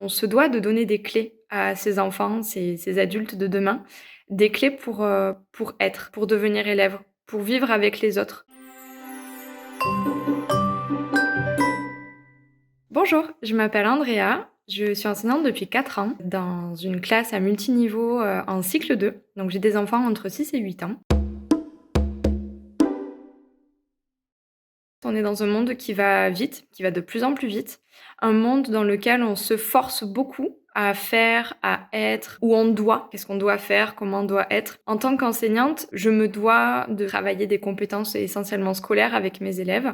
On se doit de donner des clés à ces enfants, ces adultes de demain, des clés pour être, pour devenir élève, pour vivre avec les autres. Bonjour, je m'appelle Andrea, je suis enseignante depuis 4 ans dans une classe à multiniveau, en cycle 2. Donc j'ai des enfants entre 6 et 8 ans. On est dans un monde qui va vite, qui va de plus en plus vite. Un monde dans lequel on se force beaucoup à faire, à être, où on doit, qu'est-ce qu'on doit faire, comment on doit être. En tant qu'enseignante, je me dois de travailler des compétences essentiellement scolaires avec mes élèves.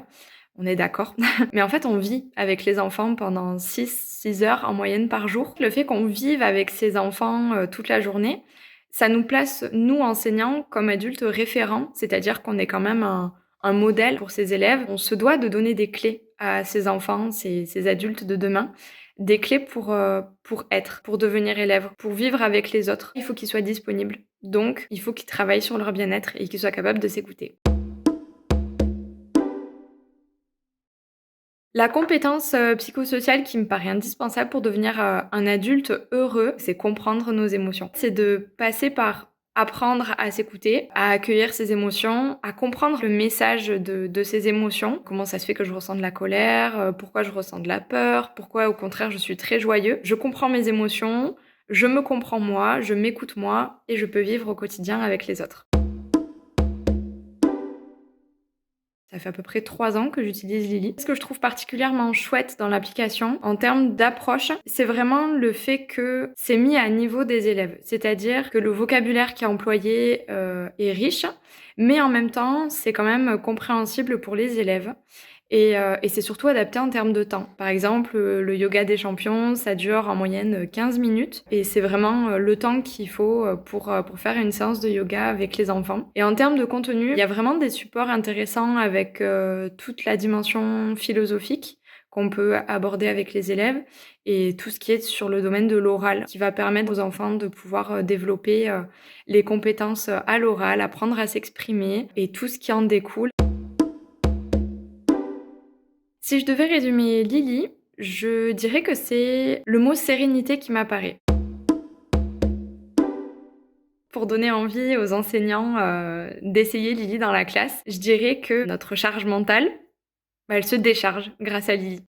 On est d'accord. Mais en fait, on vit avec les enfants pendant 6 heures en moyenne par jour. Le fait qu'on vive avec ces enfants toute la journée, ça nous place, nous enseignants, comme adultes référents, c'est-à-dire qu'on est quand même un modèle pour ses élèves. On se doit de donner des clés à ces enfants, ces adultes de demain, des clés pour être, pour devenir élève, pour vivre avec les autres. Il faut qu'ils soient disponibles. Donc, il faut qu'ils travaillent sur leur bien-être et qu'ils soient capables de s'écouter. La compétence, psychosociale qui me paraît indispensable pour devenir, un adulte heureux, c'est comprendre nos émotions. C'est de passer par apprendre à s'écouter, à accueillir ses émotions, à comprendre le message de ces émotions. Comment ça se fait que je ressens de la colère? Pourquoi je ressens de la peur? Pourquoi au contraire je suis très joyeux? Je comprends mes émotions, je me comprends moi, je m'écoute moi et je peux vivre au quotidien avec les autres. Ça fait à peu près 3 ans que j'utilise Lily. Ce que je trouve particulièrement chouette dans l'application, en termes d'approche, c'est vraiment le fait que c'est mis à niveau des élèves. C'est-à-dire que le vocabulaire qui est employé, est riche, mais en même temps, c'est quand même compréhensible pour les élèves et c'est surtout adapté en termes de temps. Par exemple, le yoga des champions, ça dure en moyenne, 15 minutes et c'est vraiment, le temps qu'il faut, pour faire une séance de yoga avec les enfants. Et en termes de contenu, il y a vraiment des supports intéressants avec, toute la dimension philosophique qu'on peut aborder avec les élèves et tout ce qui est sur le domaine de l'oral, qui va permettre aux enfants de pouvoir, développer, les compétences, à l'oral, apprendre à s'exprimer et tout ce qui en découle. Si je devais résumer Lily, je dirais que c'est le mot sérénité qui m'apparaît. Pour donner envie aux enseignants, d'essayer Lily dans la classe, je dirais que notre charge mentale, bah, elle se décharge grâce à Lily.